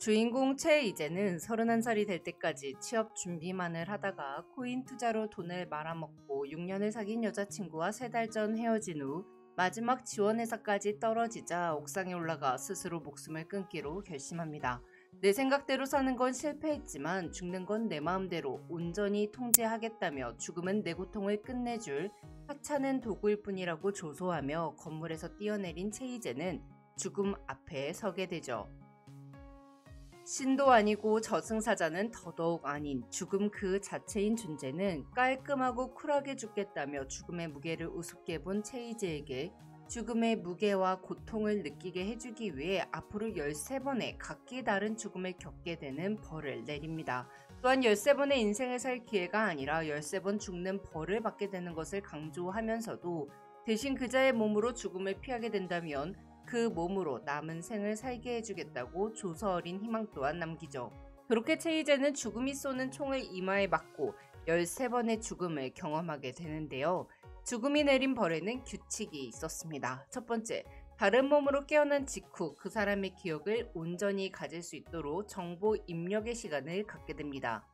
주인공 최이재는 31살이 될 때까지 취업 준비만을 하다가 코인 투자로 돈을 말아먹고 6년을 사귄 여자친구와 3달 전 헤어진 후 마지막 지원회사까지 떨어지자 옥상에 올라가 스스로 목숨을 끊기로 결심합니다. 내 생각대로 사는 건 실패했지만 죽는 건 내 마음대로 온전히 통제하겠다며 죽음은 내 고통을 끝내줄 하찮은 도구일 뿐이라고 조소하며 건물에서 뛰어내린 최이재는 죽음 앞에 서게 되죠. 신도 아니고 저승사자는 더더욱 아닌 죽음 그 자체인 존재는 깔끔하고 쿨하게 죽겠다며 죽음의 무게를 우습게 본 최이재에게 죽음의 무게와 고통을 느끼게 해주기 위해 앞으로 13번의 각기 다른 죽음을 겪게 되는 벌을 내립니다. 또한 13번의 인생을 살 기회가 아니라 13번 죽는 벌을 받게 되는 것을 강조하면서도 대신 그자의 몸으로 죽음을 피하게 된다면 그 몸으로 남은 생을 살게 해주겠다고 조서 어린 희망 또한 남기죠. 그렇게 최이재는 죽음이 쏘는 총을 이마에 맞고 13번의 죽음을 경험하게 되는데요. 죽음이 내린 벌에는 규칙이 있었습니다. 첫 번째, 다른 몸으로 깨어난 직후 그 사람의 기억을 온전히 가질 수 있도록 정보 입력의 시간을 갖게 됩니다.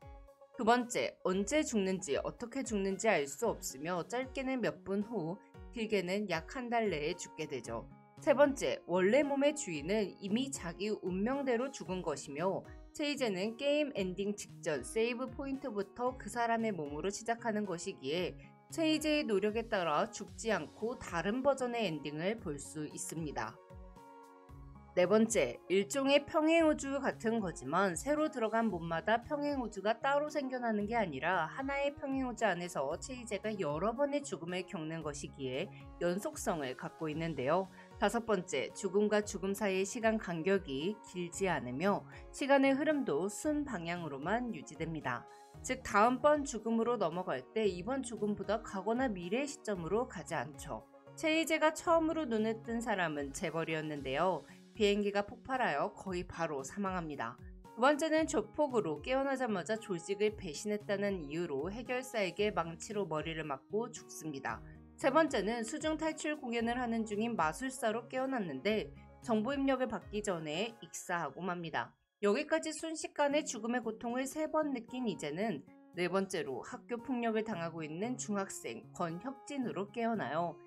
두 번째, 언제 죽는지 어떻게 죽는지 알 수 없으며 짧게는 몇 분 후, 길게는 약 한 달 내에 죽게 되죠. 세 번째, 원래 몸의 주인은 이미 자기 운명대로 죽은 것이며 최이재는 게임 엔딩 직전 세이브 포인트부터 그 사람의 몸으로 시작하는 것이기에 최이재의 노력에 따라 죽지 않고 다른 버전의 엔딩을 볼 수 있습니다. 네 번째, 일종의 평행우주 같은 거지만 새로 들어간 몸마다 평행우주가 따로 생겨나는 게 아니라 하나의 평행우주 안에서 최이재가 여러 번의 죽음을 겪는 것이기에 연속성을 갖고 있는데요. 다섯 번째, 죽음과 죽음 사이의 시간 간격이 길지 않으며 시간의 흐름도 순 방향으로만 유지됩니다. 즉 다음번 죽음으로 넘어갈 때 이번 죽음보다 과거나 미래의 시점으로 가지 않죠. 최이재가 처음으로 눈을 뜬 사람은 재벌이었는데요. 비행기가 폭발하여 거의 바로 사망합니다. 두 번째는 조폭으로 깨어나자마자 조직을 배신했다는 이유로 해결사에게 망치로 머리를 맞고 죽습니다. 세 번째는 수중 탈출 공연을 하는 중인 마술사로 깨어났는데 정보 입력을 받기 전에 익사하고 맙니다. 여기까지 순식간에 죽음의 고통을 3번 느낀 이재는 네 번째로 학교 폭력을 당하고 있는 중학생 권혁진으로 깨어나요.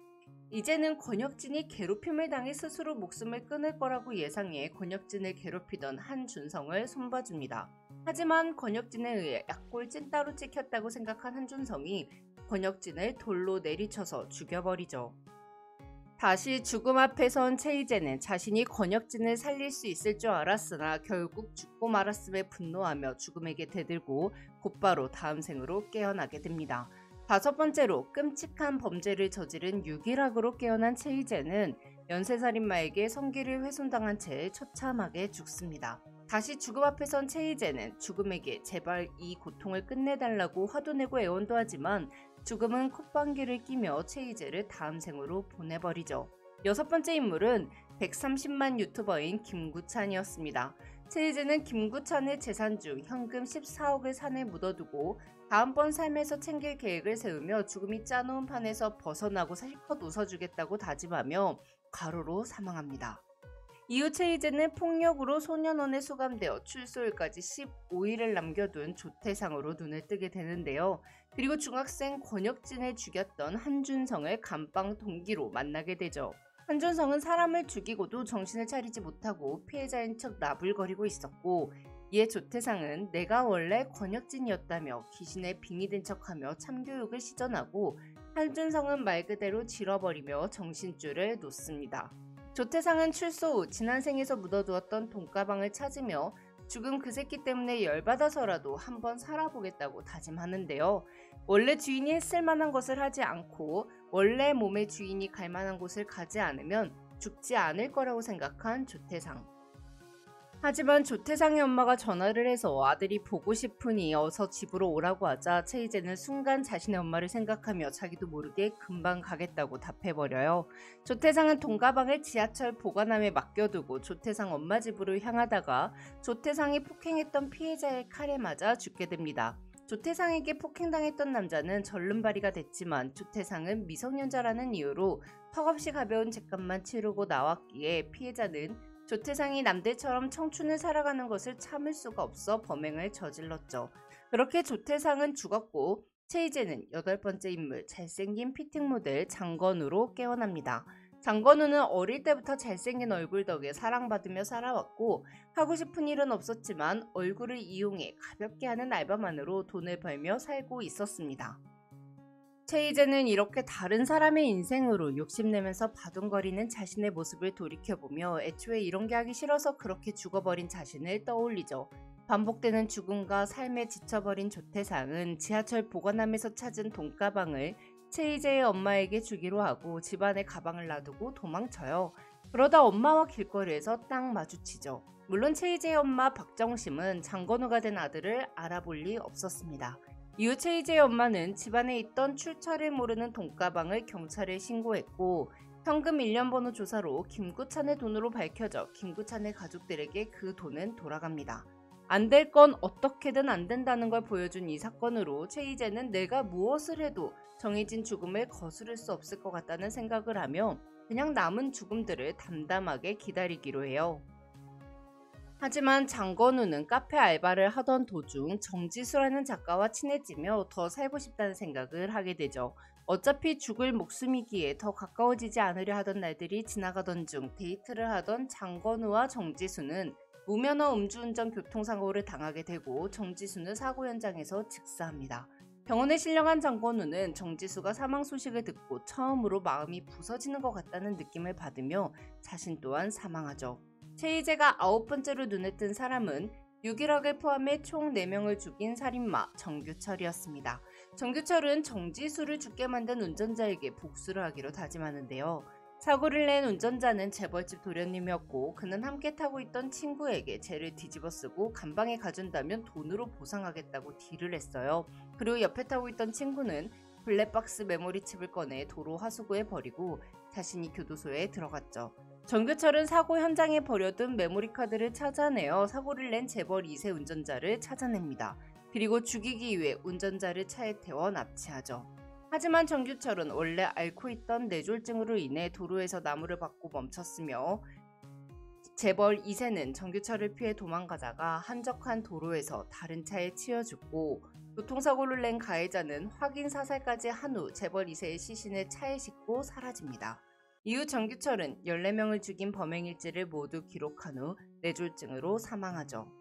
이제는 권혁진이 괴롭힘을 당해 스스로 목숨을 끊을 거라고 예상해 권혁진을 괴롭히던 한준성을 손봐줍니다. 하지만 권혁진에 의해 약골 찐따로 찍혔다고 생각한 한준성이 권혁진을 돌로 내리쳐서 죽여버리죠. 다시 죽음 앞에 선 최이재는 자신이 권혁진을 살릴 수 있을 줄 알았으나 결국 죽고 말았음에 분노하며 죽음에게 대들고 곧바로 다음 생으로 깨어나게 됩니다. 다섯 번째로 끔찍한 범죄를 저지른 유기락으로 깨어난 최이재는 연쇄살인마에게 성기를 훼손당한 채 처참하게 죽습니다. 다시 죽음 앞에 선 최이재는 죽음에게 제발 이 고통을 끝내달라고 화도 내고 애원도 하지만 죽음은 콧방귀를 끼며 최이재를 다음 생으로 보내버리죠. 여섯 번째 인물은 130만 유튜버인 김구찬이었습니다. 최이재는 김구찬의 재산 중 현금 14억을 산에 묻어두고 다음번 삶에서 챙길 계획을 세우며 죽음이 짜놓은 판에서 벗어나고 실컷 웃어주겠다고 다짐하며 과로로 사망합니다. 이후 최이재는 폭력으로 소년원에 수감되어 출소일까지 15일을 남겨둔 조태상으로 눈을 뜨게 되는데요. 그리고 중학생 권혁진을 죽였던 한준성을 감방 동기로 만나게 되죠. 한준성은 사람을 죽이고도 정신을 차리지 못하고 피해자인 척 나불거리고 있었고 이에 조태상은 내가 원래 권혁진이었다며 귀신의 빙의 된 척하며 참교육을 시전하고 한준성은 말 그대로 질어버리며 정신줄을 놓습니다. 조태상은 출소 후 지난 생에서 묻어두었던 돈가방을 찾으며 죽은 그 새끼 때문에 열받아서라도 한번 살아보겠다고 다짐하는데요. 원래 주인이 했을 만한 것을 하지 않고 원래 몸의 주인이 갈 만한 곳을 가지 않으면 죽지 않을 거라고 생각한 조태상. 하지만 조태상의 엄마가 전화를 해서 아들이 보고 싶으니 어서 집으로 오라고 하자 최이재는 순간 자신의 엄마를 생각하며 자기도 모르게 금방 가겠다고 답해버려요. 조태상은 돈가방을 지하철 보관함에 맡겨두고 조태상 엄마 집으로 향하다가 조태상이 폭행했던 피해자의 칼에 맞아 죽게 됩니다. 조태상에게 폭행당했던 남자는 절름발이가 됐지만 조태상은 미성년자라는 이유로 턱없이 가벼운 죗값만 치르고 나왔기에 피해자는 조태상이 남들처럼 청춘을 살아가는 것을 참을 수가 없어 범행을 저질렀죠. 그렇게 조태상은 죽었고 최희재는 8번째 인물 잘생긴 피팅 모델 장건우로 깨어납니다. 장건우는 어릴 때부터 잘생긴 얼굴 덕에 사랑받으며 살아왔고 하고 싶은 일은 없었지만 얼굴을 이용해 가볍게 하는 알바만으로 돈을 벌며 살고 있었습니다. 최희재는 이렇게 다른 사람의 인생으로 욕심내면서 바둥거리는 자신의 모습을 돌이켜보며 애초에 이런 게 하기 싫어서 그렇게 죽어버린 자신을 떠올리죠. 반복되는 죽음과 삶에 지쳐버린 조태상은 지하철 보관함에서 찾은 돈가방을 최희재의 엄마에게 주기로 하고 집안에 가방을 놔두고 도망쳐요. 그러다 엄마와 길거리에서 딱 마주치죠. 물론 최희재의 엄마 박정심은 장건우가 된 아들을 알아볼 리 없었습니다. 이후 최희재의 엄마는 집안에 있던 출처를 모르는 돈가방을 경찰에 신고했고 현금 1년 번호 조사로 김구찬의 돈으로 밝혀져 김구찬의 가족들에게 그 돈은 돌아갑니다. 안 될 건 어떻게든 안 된다는 걸 보여준 이 사건으로 최희재는 내가 무엇을 해도 정해진 죽음을 거스를 수 없을 것 같다는 생각을 하며 그냥 남은 죽음들을 담담하게 기다리기로 해요. 하지만 장건우는 카페 알바를 하던 도중 정지수라는 작가와 친해지며 더 살고 싶다는 생각을 하게 되죠. 어차피 죽을 목숨이기에 더 가까워지지 않으려 하던 날들이 지나가던 중 데이트를 하던 장건우와 정지수는 무면허 음주운전 교통사고를 당하게 되고 정지수는 사고 현장에서 즉사합니다. 병원에 실려간 장건우는 정지수가 사망 소식을 듣고 처음으로 마음이 부서지는 것 같다는 느낌을 받으며 자신 또한 사망하죠. 최희재가 9번째로 눈에 뜬 사람은 유기락을 포함해 총 4명을 죽인 살인마 정규철이었습니다. 정규철은 정지수를 죽게 만든 운전자에게 복수를 하기로 다짐하는데요. 사고를 낸 운전자는 재벌집 도련님이었고 그는 함께 타고 있던 친구에게 죄를 뒤집어쓰고 감방에 가준다면 돈으로 보상하겠다고 딜을 했어요. 그리고 옆에 타고 있던 친구는 블랙박스 메모리칩을 꺼내 도로 하수구에 버리고 자신이 교도소에 들어갔죠. 정규철은 사고 현장에 버려둔 메모리 카드를 찾아내어 사고를 낸 재벌 2세 운전자를 찾아냅니다. 그리고 죽이기 위해 운전자를 차에 태워 납치하죠. 하지만 정규철은 원래 앓고 있던 뇌졸중으로 인해 도로에서 나무를 받고 멈췄으며 재벌 2세는 정규철을 피해 도망가다가 한적한 도로에서 다른 차에 치여 죽고 교통사고를 낸 가해자는 확인 사살까지 한 후 재벌 2세의 시신을 차에 싣고 사라집니다. 이후 정규철은 14명을 죽인 범행일지를 모두 기록한 후 뇌졸중으로 사망하죠.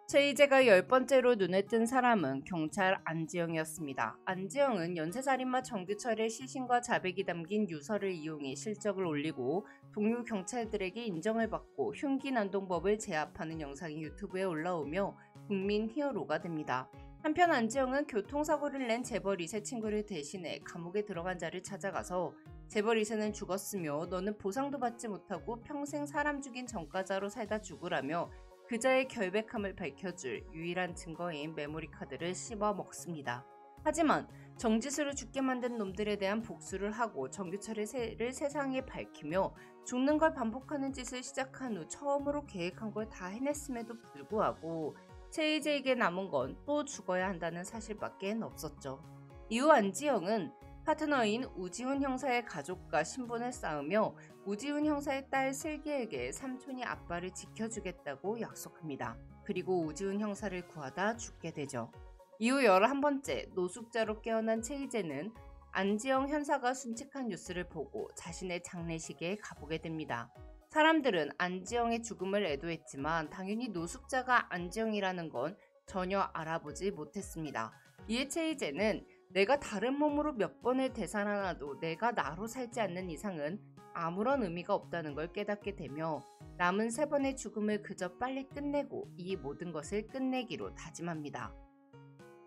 최희재가 10번째로 눈에 뜬 사람은 경찰 안지영이었습니다. 안지영은 연쇄살인마 정규철의 시신과 자백이 담긴 유서를 이용해 실적을 올리고 동료 경찰들에게 인정을 받고 흉기난동법을 제압하는 영상이 유튜브에 올라오며 국민 히어로가 됩니다. 한편 안지영은 교통사고를 낸 재벌 2세 친구를 대신해 감옥에 들어간 자를 찾아가서 재벌 2세는 죽었으며 너는 보상도 받지 못하고 평생 사람 죽인 전과자로 살다 죽으라며 그자의 결백함을 밝혀줄 유일한 증거인 메모리 카드를 씹어 먹습니다. 하지만 정지수를 죽게 만든 놈들에 대한 복수를 하고 정규철의 세를 세상에 밝히며 죽는 걸 반복하는 짓을 시작한 후 처음으로 계획한 걸 다 해냈음에도 불구하고 최희재에게 남은 건 또 죽어야 한다는 사실밖에 없었죠. 이후 안지영은 파트너인 우지훈 형사의 가족과 신분을 쌓으며 우지훈 형사의 딸 슬기에게 삼촌이 아빠를 지켜주겠다고 약속합니다. 그리고 우지훈 형사를 구하다 죽게 되죠. 이후 11번째 노숙자로 깨어난 최희재는 안지영 형사가 순직한 뉴스를 보고 자신의 장례식에 가보게 됩니다. 사람들은 안지영의 죽음을 애도했지만 당연히 노숙자가 안지영이라는 건 전혀 알아보지 못했습니다. 이에 최희재는 내가 다른 몸으로 몇 번을 되살아나도 내가 나로 살지 않는 이상은 아무런 의미가 없다는 걸 깨닫게 되며 남은 3번의 죽음을 그저 빨리 끝내고 이 모든 것을 끝내기로 다짐합니다.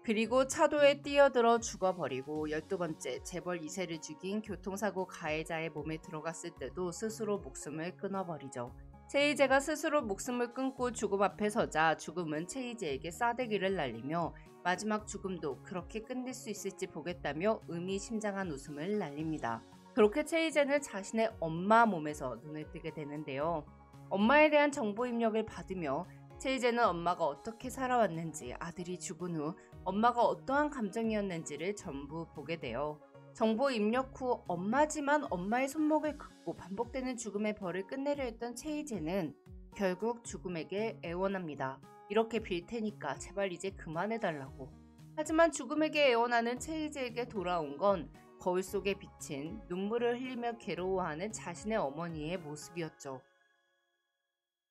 그리고 차도에 뛰어들어 죽어버리고 12번째 재벌 2세를 죽인 교통사고 가해자의 몸에 들어갔을 때도 스스로 목숨을 끊어버리죠. 최희재가 스스로 목숨을 끊고 죽음 앞에 서자 죽음은 최희재에게 싸대기를 날리며 마지막 죽음도 그렇게 끝낼 수 있을지 보겠다며 의미심장한 웃음을 날립니다. 그렇게 최희재는 자신의 엄마 몸에서 눈을 뜨게 되는데요. 엄마에 대한 정보 입력을 받으며 최희재는 엄마가 어떻게 살아왔는지, 아들이 죽은 후 엄마가 어떠한 감정이었는지를 전부 보게 돼요. 정보 입력 후 엄마지만 엄마의 손목을 긋고 반복되는 죽음의 벌을 끝내려 했던 최희재는 결국 죽음에게 애원합니다. 이렇게 빌 테니까 제발 이제 그만해달라고. 하지만 죽음에게 애원하는 최희재에게 돌아온 건 거울 속에 비친 눈물을 흘리며 괴로워하는 자신의 어머니의 모습이었죠.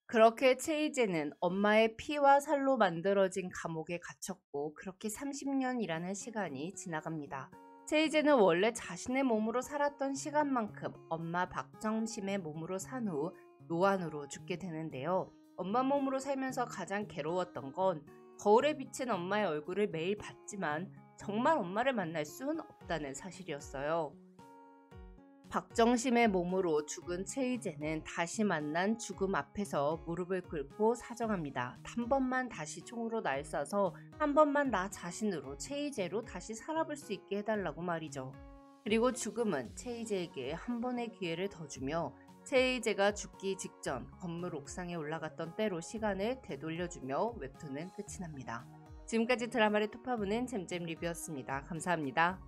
그렇게 최희재는 엄마의 피와 살로 만들어진 감옥에 갇혔고 그렇게 30년이라는 시간이 지나갑니다. 최희재는 원래 자신의 몸으로 살았던 시간만큼 엄마 박정심의 몸으로 산 후 노안으로 죽게 되는데요. 엄마 몸으로 살면서 가장 괴로웠던 건 거울에 비친 엄마의 얼굴을 매일 봤지만 정말 엄마를 만날 수는 없다는 사실이었어요. 박정심의 몸으로 죽은 최희재는 다시 만난 죽음 앞에서 무릎을 꿇고 사정합니다. 한 번만 다시 총으로 날 쏴서 한 번만 나 자신으로 최희재로 다시 살아볼 수 있게 해달라고 말이죠. 그리고 죽음은 최희재에게 한 번의 기회를 더 주며 최희재가 죽기 직전 건물 옥상에 올라갔던 때로 시간을 되돌려주며 웹툰은 끝이 납니다. 지금까지 드라마의 토파부는 잼잼 리뷰였습니다. 감사합니다.